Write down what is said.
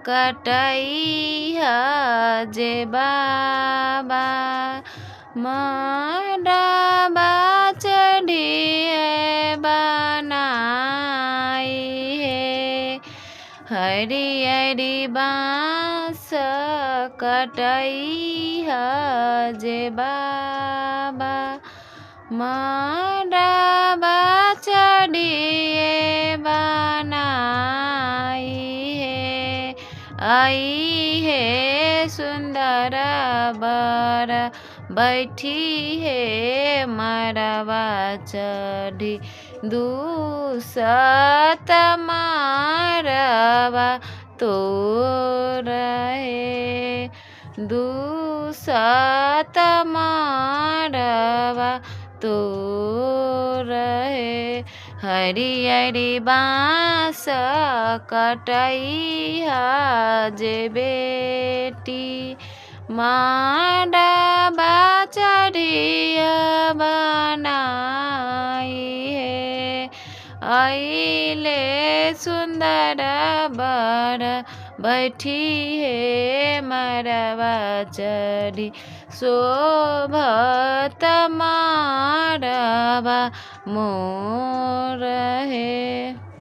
कटैया जे बाबा मडबा चढ़िए बनाई है हरी हरी बाँस कटैया जे बाबा मडबा चढ़िए बनाई है आई है सुंदर बर बैठी है मडबा चढ़ी दूसत मारवा तो रहे दूसत मारवा तो रहे हरी हरी बाँस कटैया जे बेटी मडबा चढ़िया बनाई है आइले सुंदर बर बैठी है मडबा चढ़ी शोभत मडबा मोर है।